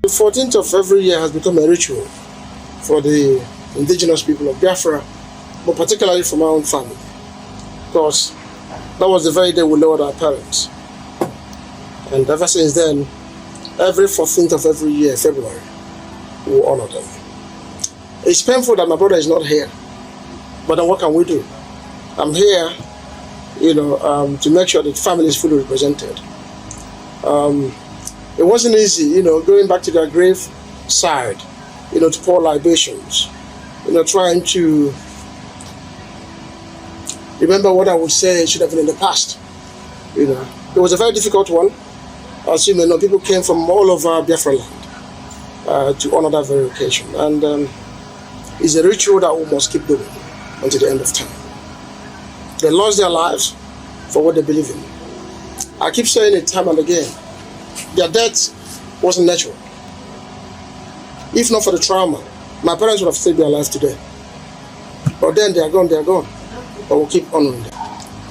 The 14th of every year has become a ritual for the indigenous people of Biafra, but particularly for my own family, because that was the very day we lowered our parents. And ever since then, every 14th of every year, February, we honor them. It's painful that my brother is not here, but then what can we do? I'm here, to make sure that family is fully represented. It wasn't easy, going back to their grave side, to pour libations, trying to remember what I would say should have been in the past. It was a very difficult one. As you may know, people came from all over Biafra land to honor that very occasion. And it's a ritual that we must keep doing until the end of time. They lost their lives for what they believe in. I keep saying it time and again. Their death wasn't natural. If not for the trauma, my parents would have still been alive today. But then they are gone. But we'll keep honoring them.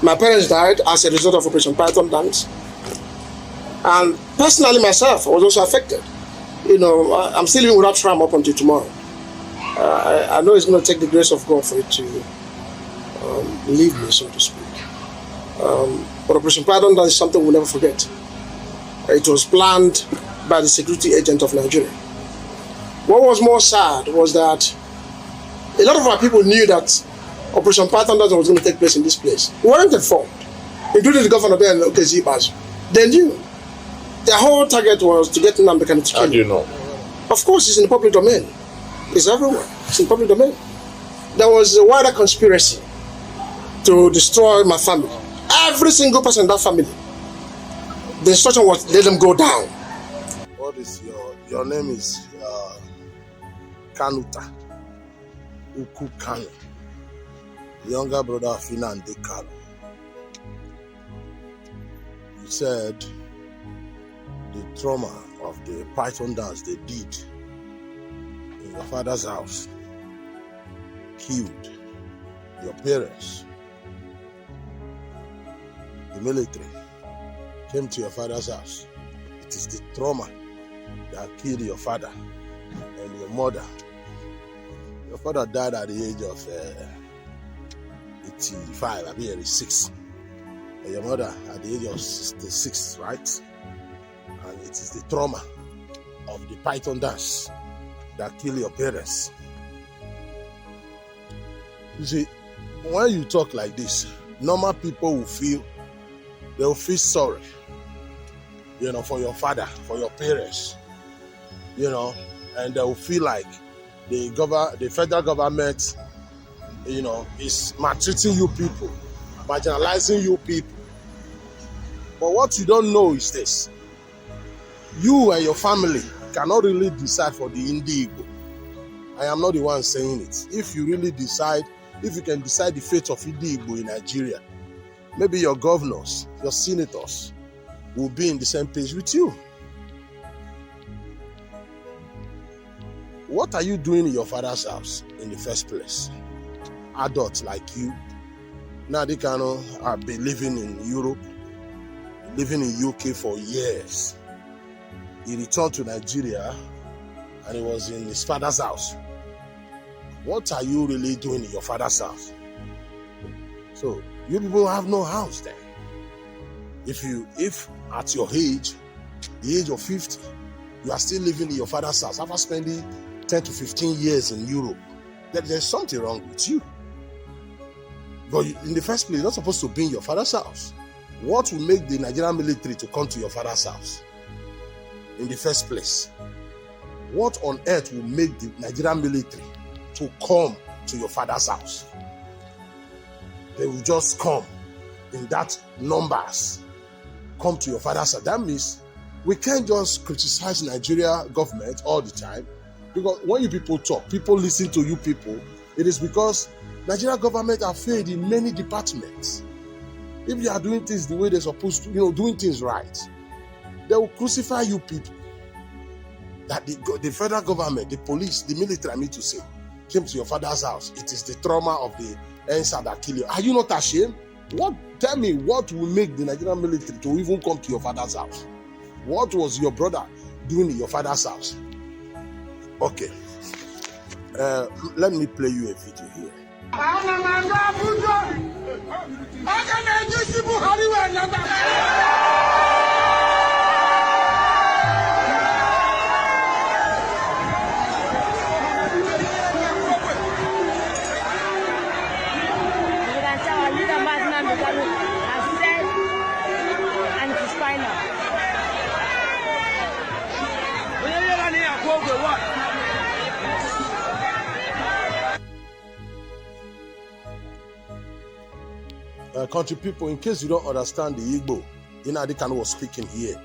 My parents died as a result of Operation Python dance. And personally myself, I was also affected. I'm still living without trauma up until tomorrow. I know it's going to take the grace of God for it to leave me, so to speak. But Operation Python dance is something we'll never forget. It was planned by the security agent of Nigeria. What was more sad was that a lot of our people knew that Operation Python was going to take place in this place. We weren't informed, including the governor there and Okezibas. They knew. Their whole target was to get Nnamdi Kanu to kill. How do you know? Of course, it's in the public domain. It's everywhere. It's in the public domain. There was a wider conspiracy to destroy my family. Every single person in that family. The instruction was let them go down. What is your name is Kanuta Uku Kanu, younger brother of Nnamdi Kanu. You said the trauma of the Python dance they did in your father's house killed your parents. The military came to your father's house. It is the trauma that killed your father and your mother. Your father died at the age of 85, I mean 86. And your mother at the age of 66, right? And it is the trauma of the Python dance that killed your parents. You see, when you talk like this, normal people will feel sorry, for your father, for your parents, and they will feel like the federal government, is maltreating you people, marginalizing you people. But what you don't know is this: you and your family cannot really decide for the Igbo. I am not the one saying it. If you really decide, if you can decide the fate of Igbo in Nigeria, maybe your governors, your senators will be in the same page with you. What are you doing in your father's house in the first place? Adults like you, Nnamdi Kanu have been living in Europe, living in UK for years. He returned to Nigeria and he was in his father's house. What are you really doing in your father's house? So, you people have no house there. If at your age, the age of 50, you are still living in your father's house after spending 10 to 15 years in Europe, there's something wrong with you. But in the first place, you're not supposed to be in your father's house. What will make the Nigerian military to come to your father's house in the first place? What on earth will make the Nigerian military to come to your father's house? They will just come in that numbers, come to your father's house. That means we can't just criticize Nigeria government all the time, because when you people talk, people listen to you people. It is because Nigeria government are failed in many departments. If you are doing things the way they're supposed to, doing things right, they will crucify you people. That the federal government, the police, the military, I mean to say, came to your father's house. It is the trauma of the answer that kill you. Are you not ashamed? Tell me what will make the Nigerian military to even come to your father's house? What was your brother doing in your father's house? Okay. Let me play you a video here. Country people, in case you don't understand the Igbo, Nnamdi Kanu was speaking here.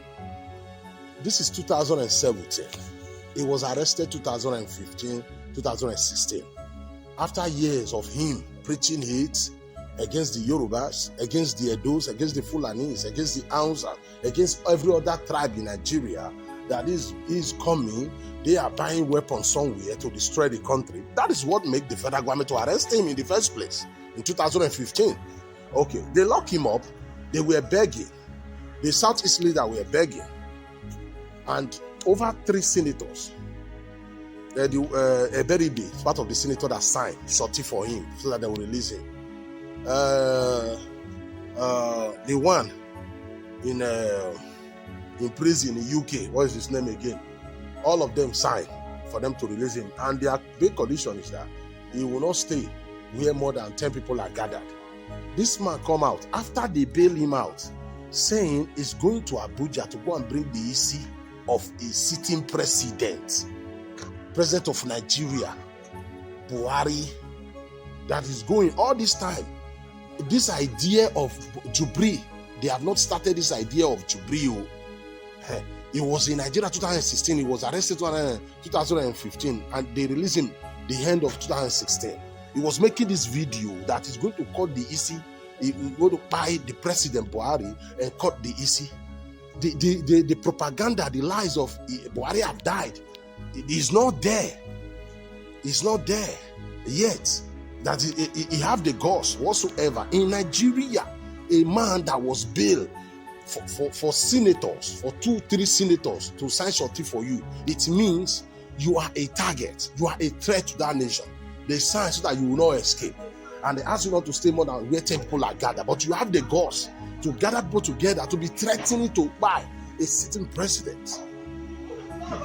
This is 2017. He was arrested 2015, 2016. After years of him preaching hate against the Yorubas, against the Edos, against the Fulanis, against the Hausa, against every other tribe in Nigeria that is coming, they are buying weapons somewhere to destroy the country. That is what made the federal government to arrest him in the first place in 2015. Okay, they locked him up. They were begging. The Southeast leader were begging. And over 3 senators, Eberibe, part of the senator that signed, shorty for him so that they will release him. The one in prison in the UK, what is his name again? All of them signed for them to release him. And their big condition is that he will not stay where more than 10 people are gathered. This man come out after they bail him out, saying he's going to Abuja to go and bring the issue of a sitting president of Nigeria, Buhari, that is going all this time. This idea of Jubri, they have not started this idea of Jubri. He was in Nigeria 2016, he was arrested 2015, and they released him the end of 2016. He was making this video that is going to cut the issue. He's going to buy the president Buhari and cut the issue. The propaganda, the lies of Buhari have died. It is not there. It's not there yet. That he have the guts whatsoever. In Nigeria, a man that was bailed for senators, for 2-3 senators to sign shorty for you, it means you are a target. You are a threat to that nation. They sign so that you will not escape. And they ask you not to stay more than where 10 people are gathered. But you have the guts to gather people together to be threatening to buy a sitting president.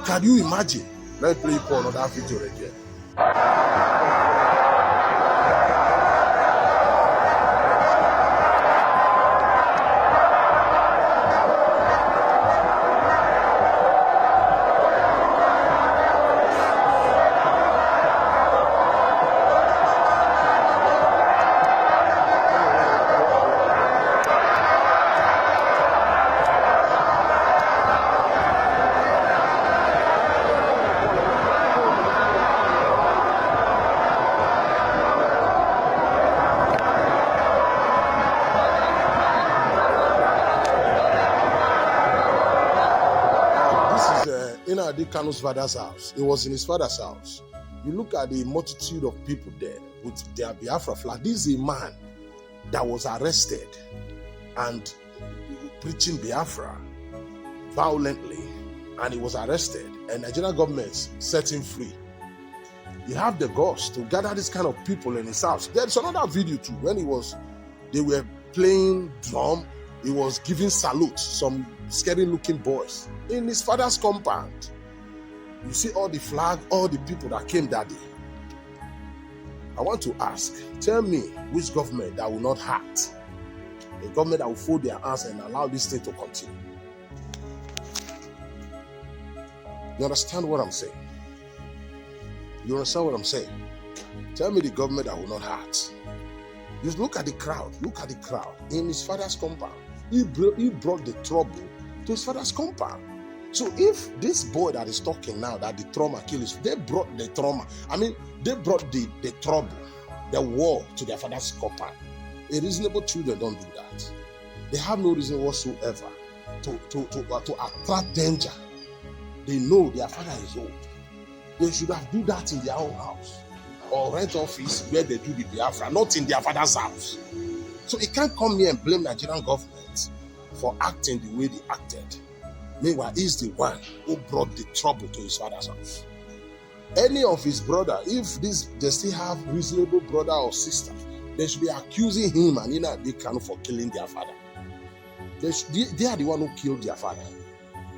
Can you imagine? Let me play for another video again. Nnamdi Kanu's father's house. He was in his father's house. You look at the multitude of people there with their Biafra flag. This is a man that was arrested and preaching Biafra violently, and he was arrested, and Nigerian government set him free. You have the guts to gather this kind of people in his house. There's another video too when they were playing drum. He was giving salute, some scary looking boys in his father's compound. You see all the flag, all the people that came that day. I want to ask, tell me which government that will not hurt, a government that will fold their hands and allow this thing to continue. You understand what I'm saying? You understand what I'm saying? Tell me the government that will not hurt. Just look at the crowd. Look at the crowd in his father's compound. He brought the trouble to his father's compound. So if this boy that is talking now, that the trauma killed, they brought the trauma. I mean, they brought the trouble, the war to their father's compound. A reasonable children don't do that. They have no reason whatsoever to attract danger. They know their father is old. They should have do that in their own house or rent office where they do the Biafra, not in their father's house. So he can't come here and blame Nigerian government for acting the way they acted. Meanwhile, he's the one who brought the trouble to his father's house. Any of his brother, if they still have reasonable brother or sister, they should be accusing him and Nnamdi Kanu for killing their father. They are the one who killed their father,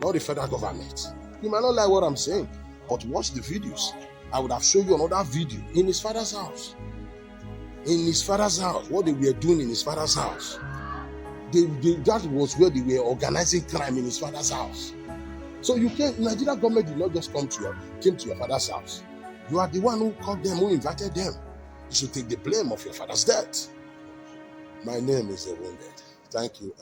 not the federal government. You might not like what I'm saying, but watch the videos. I would have shown you another video in his father's house. In his father's house, what they were doing in his father's house. That was where they were organizing crime in his father's house. So Nigerian government did not just came to your father's house. You are the one who called them, who invited them. You should take the blame of your father's death. My name is The Wounded. Thank you.